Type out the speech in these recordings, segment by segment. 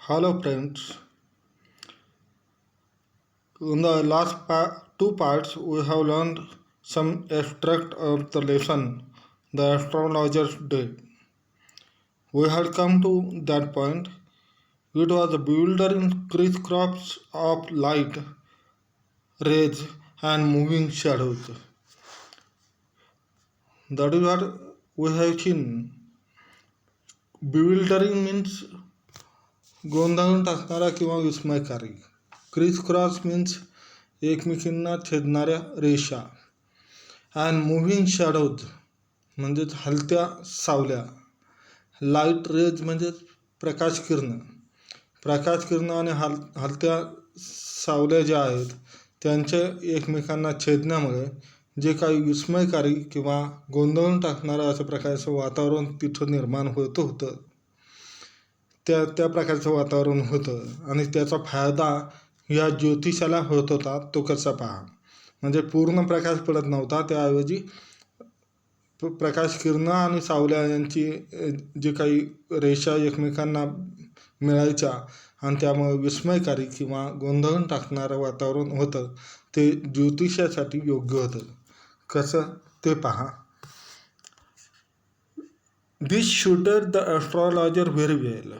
Hello friends, in the last two parts we have learned some extract of the lesson the astrologers did. We had come to that point. It was a bewildering crisscross of light, rays and moving shadows. That is what we have seen. Bewildering means गोंधळून टाकणारा किंवा विस्मयकारी. Criss cross means एकमेकींना छेदणाऱ्या रेषा. And moving shadows म्हणजेच हलत्या सावल्या. Light rays म्हणजेच प्रकाश किरणं आणि हलत्या सावल्या ज्या आहेत त्यांच्या एकमेकांना छेदण्यामुळे जे काही विस्मयकारी किंवा गोंधळून टाकणारं असं प्रकारचं वातावरण तिथं निर्माण होतं. त्या प्रकारचं वातावरण होतं आणि त्याचा फायदा या ज्योतिषाला होत होता. तो कसा पहा, म्हणजे पूर्ण प्रकाश पडत नव्हता, त्याऐवजी प्रकाश किरणं आणि सावल्या यांची जे काही रेषा एकमेकांना मिळायच्या आणि त्यामुळे विस्मयकारी किंवा गोंधळून टाकणारं वातावरण होतं. ते ज्योतिषासाठी योग्य होतं. कसं ते पहा. This suited the astrologer very well.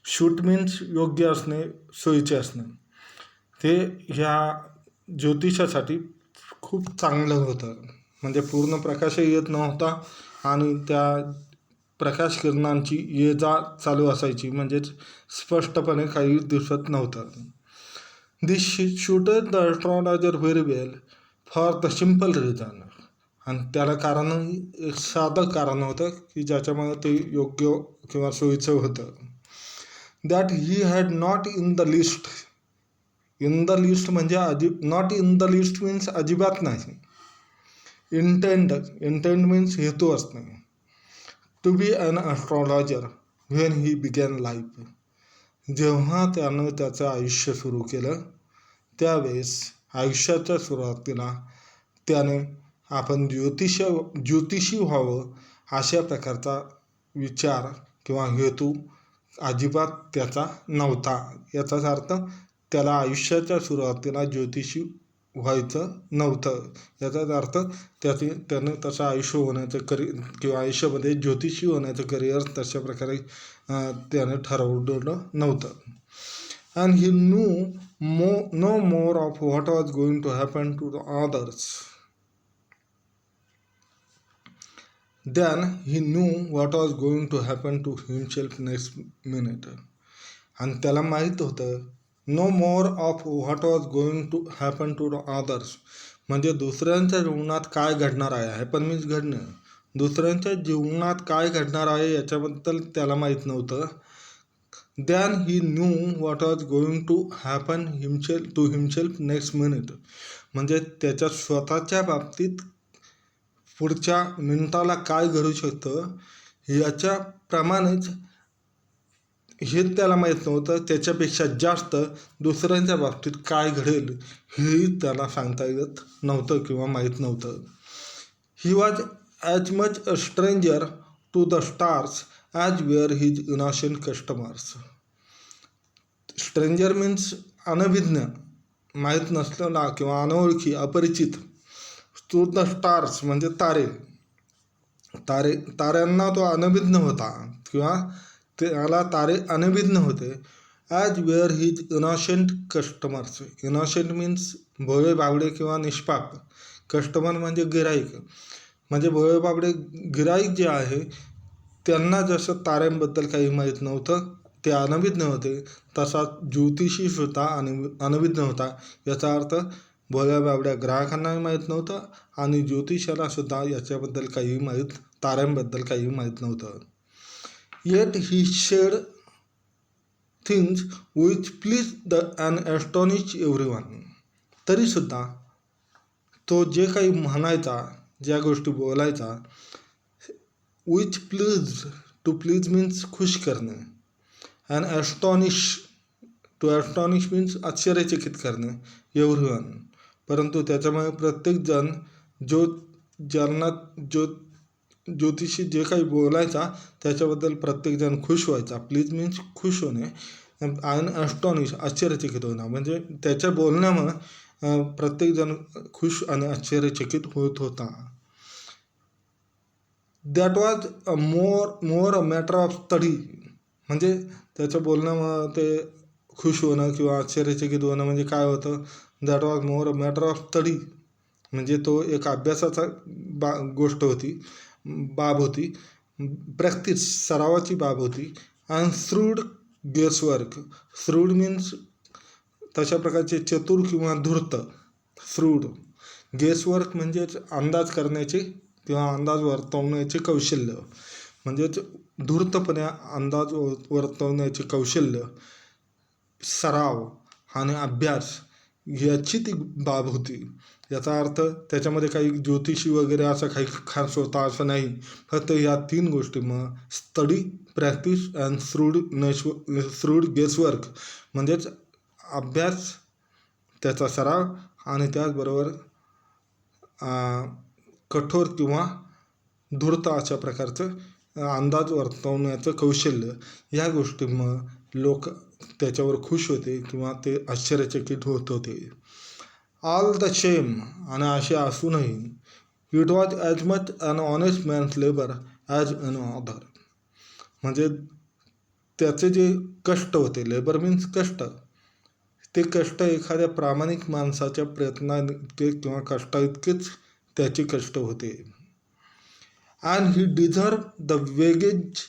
Suit means योग्य असणे, सोयीचे असणे. ते ह्या ज्योतिषासाठी खूप चांगलं होतं. म्हणजे पूर्ण प्रकाशही येत नव्हता आणि त्या प्रकाश किरणांची ये जा चालू असायची, म्हणजेच स्पष्टपणे काही दिसत नव्हतं. This suited the astrologer very well for the simple reason. आणि त्याला कारणही एक साधं कारण होतं की ज्याच्यामुळे ते योग्य किंवा सोयीचं होतं. That he had not in the list. In the list म्हणजे not in the list means अजिबात नाही. इंटेंड मीन्स हेतू असणे. To be an astrologer when he began life. जेव्हा त्यानं त्याचं आयुष्य सुरू केलं त्यावेळेस आयुष्याच्या सुरुवातीला त्याने आपण ज्योतिषी व्हावं अशा प्रकारचा विचार किंवा हेतू अजिबात त्याचा नव्हता. याचाच अर्थ त्याला आयुष्याच्या सुरुवातीला ज्योतिषी व्हायचं नव्हतं. याचाच अर्थ त्यानं तसं आयुष्य होण्याचं किंवा आयुष्यामध्ये ज्योतिषी होण्याचं करिअर तशा प्रकारे त्याने ठरवलेलं नव्हतं. And he knew more of what was going to happen to the others then he knew what was going to happen to himself next minute. आणि त्याला माहीत होतं no more of what was going to happen to others म्हणजे दुसऱ्यांच्या जीवनात काय घडणार आहे. हॅपन मीन्स घडणं. दुसऱ्यांच्या जीवनात काय घडणार आहे याच्याबद्दल त्याला माहीत नव्हतं. Than he knew what was going to happen himself next minute म्हणजे त्याच्या स्वतःच्या बाबतीत पुढच्या मिनिटाला काय घडू शकतं याच्याप्रमाणेच हे त्याला माहीत नव्हतं. त्याच्यापेक्षा जास्त दुसऱ्यांच्या बाबतीत काय घडेल हेही त्याला सांगता येत नव्हतं किंवा माहीत नव्हतं. He was as much a stranger to the stars as were his innocent customers. Stranger means अनभिज्ञ, माहीत नसलेला किंवा अनोळखी, अपरिचित. टू द स्टार्स म्हणजे ताऱ्यांना तो अनभिज्ञ होता किंवा त्याला तारे अनभिज्ञ होते. As were his innocent customers. Innocent means भोळे बाबडे किंवा निष्पाप. कस्टमर म्हणजे गिराईक. म्हणजे भोळे बाबडे गिराईक जे आहे त्यांना जसं ताऱ्यांबद्दल काही माहीत नव्हतं, ते अनभिज्ञ होते, तसा ज्योतिषी सुद्धा अनभिज्ञ होता. याचा अर्थ भोळ्या बाबड्या ग्राहकांनाही माहीत नव्हतं आणि ज्योतिषाला सुद्धा याच्याबद्दल ताऱ्यांबद्दल काही माहीत नव्हतं. Yet he said things which pleased the and astonish everyone. तरीसुद्धा तो जे काही म्हणायचा, ज्या गोष्टी बोलायचा, which please, to please means खुश करणे, अँड टू ॲस्टॉनिश मीन्स आश्चर्यचकित करणे, एव्हरीवन. परंतु त्याच्यामुळे प्रत्येकजण जो ज्योतिषी जे काही बोलायचा त्याच्याबद्दल प्रत्येकजण खुश व्हायचा. प्लीज मीन्स खुश होणे, आणि ॲस्टॉनिश आश्चर्यचकित होणं, म्हणजे त्याच्या बोलण्यामुळं प्रत्येकजण खुश आणि आश्चर्यचकित होत होता. That was more a matter of study, म्हणजे त्याच्या बोलण्यामुळं ते खुश होणं किंवा आश्चर्यचकित होणं म्हणजे काय होतं, that was more a matter of study, म्हणजे तो एक अभ्यासाचा गोष्ट होती, बाब होती, प्रॅक्टिस सरावाची बाब होती. आणि श्रूड गेसवर्क, श्रूड मीन्स तशा प्रकारचे चतुर किंवा धूर्त, श्रूड गेसवर्क म्हणजेच अंदाज करण्याचे किंवा अंदाज वर्तवण्याचे कौशल्य, म्हणजेच धूर्तपणे अंदाज वर्तवण्याचे कौशल्य, सराव आणि अभ्यास याची ती बाब होती. याचा अर्थ त्याच्यामध्ये काही ज्योतिषी वगैरे असं काही खास होता असं नाही, फक्त या 3 गोष्टी, मग स्टडी, प्रॅक्टिस अँड श्रूड गेसवर्क, म्हणजेच अभ्यास, त्याचा सराव आणि त्याचबरोबर कठोर किंवा धूर्त अशा प्रकारचं अंदाज वर्तवण्याचं कौशल्य, या गोष्टींमुळे लोक त्याच्यावर खुश होते किंवा ते आश्चर्यचकित होत होते. ऑल द शेम, आणि असे असूनही, it was as much an honest man's labour as an other, म्हणजे त्याचे जे कष्ट होते, लेबर मीन्स कष्ट, ते कष्ट एखाद्या प्रामाणिक माणसाच्या प्रयत्नाइतके किंवा कष्टाइतकेच त्याचे कष्ट होते. And he deserve the wages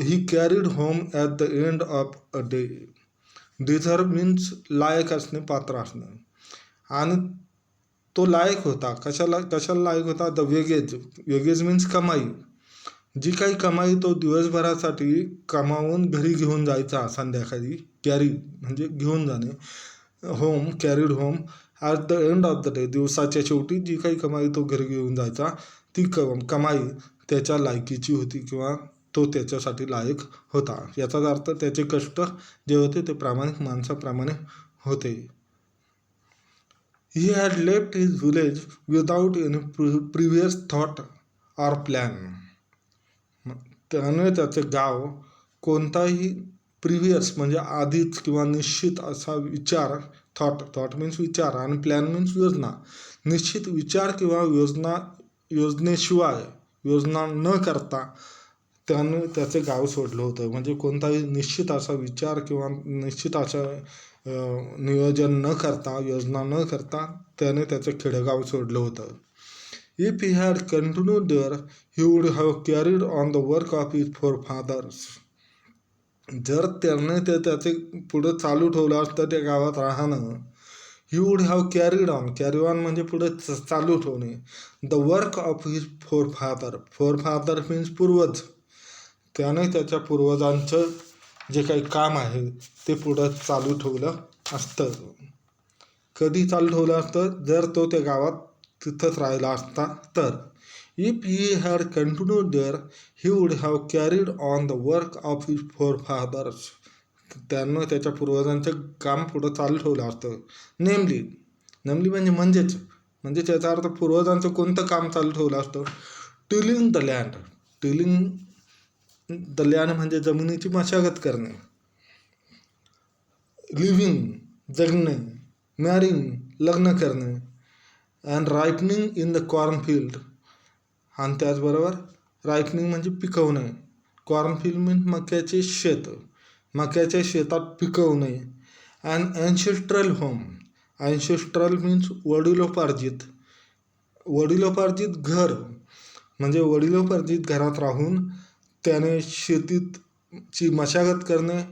he carried home at the end of a day. Deserve means लायक असणे, पात्र असणे, आणि तो लायक होता. कशाला लायक होता, द वेगेज, वेगेज मीन्स कमाई, जी काही कमाई तो दिवसभरासाठी कमावून घरी घेऊन जायचा संध्याकाळी, कॅरी म्हणजे घेऊन जाणे, home, carried home, at the end of the day, दिवसाच्या शेवटी जी काही कमाई तो घरी घेऊन जायचा, ती कमाई त्याच्या लायकीची होती किंवा तो त्याच्यासाठी लायक होता. याचाच अर्थ त्याचे कष्ट जे होते ते प्रामाणिक माणसाप्रमाणे होते. He had left his village without any previous thought or plan. त्याने त्याचे गाव कोणताही प्रिव्हियस म्हणजे आधीच किंवा निश्चित असा विचार, थॉट मीन्स विचार, आणि प्लॅन मीन्स योजना, निश्चित विचार किंवा योजनेशिवाय, योजना न करता त्याने त्याचे गाव सोडलं होतं. म्हणजे कोणताही निश्चित असा विचार किंवा निश्चित असा नियोजन न करता, योजना न करता त्याने त्याचं खेडेगाव सोडलं होतं. If he had continued there he would have carried on the work of his forefathers. जर त्याने त्याचे पुढं चालू ठेवलं असतं त्या गावात राहणं, he would have carry on म्हणजे पुढे चालू ठेवणे, the work of his forefather means पूर्वज, त्याने त्याच्या पूर्वजांचं जे काही काम आहे ते पुढं चालू ठेवलं असतं. कधी चालू ठेवलं असतं, जर तो त्या गावात तिथंच राहिला असता तर. If he had continued there he would have carried on the work of his forefathers. त्यानं त्याच्या पूर्वजांचं काम पुढं चालू ठेवलं असतं. नेमली म्हणजे त्याचा अर्थ पूर्वजांचं कोणतं काम चालू ठेवलं असतं, tilling the land. Tilling the land म्हणजे जमिनीची मशागत करणे, लिव्हिंग जगणे, मॅरिंग लग्न करणे, अँड रायपनिंग इन द कॉर्नफिल्ड, आणि त्याचबरोबर रायपनिंग म्हणजे पिकवणे, कॉर्नफिल्ड मीन्स मक्याचे शेत, मक्याच्या शेतात पिकवणे, अँड ॲन्सेस्ट्रल होम, ॲन्सेस्ट्रल मीन्स वडिलोपार्जित घर, म्हणजे वडिलोपार्जित घरात राहून त्याने शेतीची मशागत करणे,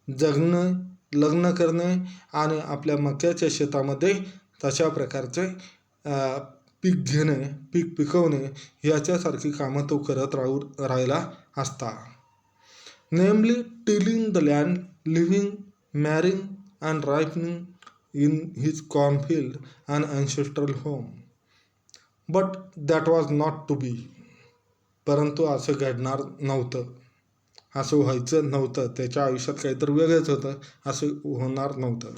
जगणे, लग्न करणे, आणि आपल्या मक्याच्या शेतामध्ये तशा प्रकारचे पीक घेणे, पीक पिकवणे, याच्यासारखी कामं तो करत राहिला असता. Namely tilling the land, living, marrying and ripening in his cornfield and ancestral home. But that was not to be. परंतु असं घडणार नव्हतं, असं व्हायचं नव्हतं. त्याच्या आयुष्यात काहीतरी वेगळंच होतं, असं होणार नव्हतं.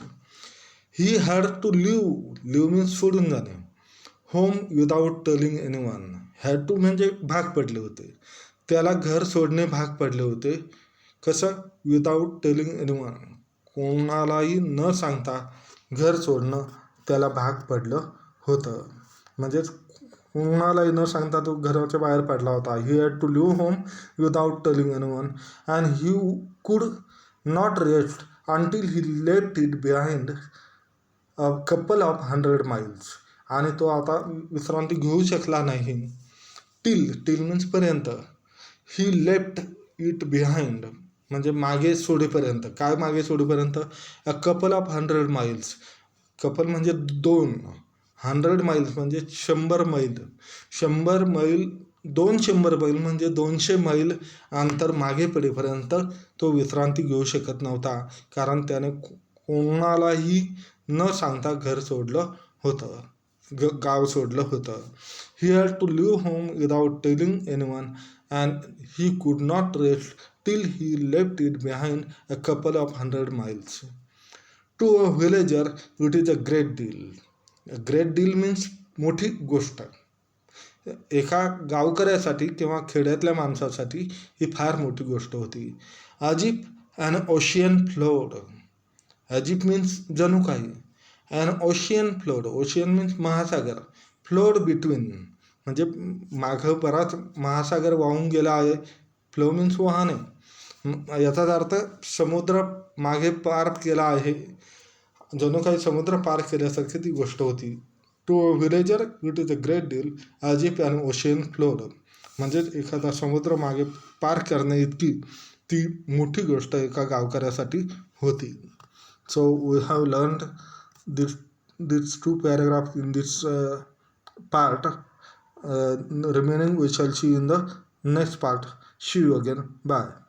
He had to leave means सोडून जाणे, home without telling anyone. Had to म्हणजे भाग पडले होते. त्याला घर सोडणे भाग पडले होते. कसं? विदाऊट टेलिंग एनीवन, कोणालाही न सांगता घर सोडणं त्याला भाग पडलं होतं. म्हणजेच कोणालाही न सांगता तो घराच्या बाहेर पडला होता. He had to leave home without telling anyone and he could not rest until he left it behind a couple of 100 miles. आणि तो आता विश्रांती घेऊ शकला नाही. टिल मीन्स पर्यंत. ही लेफ्ट इट बिहाइंड म्हणजे मागे सोडेपर्यंत. काय मागे सोडेपर्यंत? A couple of 100 miles. Couple म्हणजे 2. 100 miles म्हणजे 100 मैल. 100 मैल, 200 मैल म्हणजे 200 मैल अंतर मागे पडेपर्यंत तो विश्रांती घेऊ शकत नव्हता. कारण त्याने कोणालाही न सांगता घर सोडलं होतं, गाव सोडलं होतं. He had to leave home without telling anyone and he could not rest till he left it behind a couple of 100 miles. To a villager it is a great deal. Great deal means मोठी गोष्ट. एका गावकऱ्यासाठी किंवा खेड्यातल्या माणसासाठी ही फार मोठी गोष्ट होती. As if an ocean flowed. As if means जणू काही. An ocean flowed. Ocean means महासागर. फ्लोड बिटवीन म्हणजे मागं बराच महासागर वाहून गेला आहे. फ्लो मीन्स वाहने. याचाच अर्थ समुद्र मागे पार केला आहे. जणू काही समुद्र पार केल्यासारखी ती गोष्ट होती. To a villager it is a great deal as if an ocean flowed. म्हणजेच एखादा समुद्र मागे पार करण्या इतकी ती मोठी गोष्ट एका गावकऱ्यासाठी होती. So we have learned this 2 paragraphs in this part. Remaining we shall see in the next part. See you again. Bye.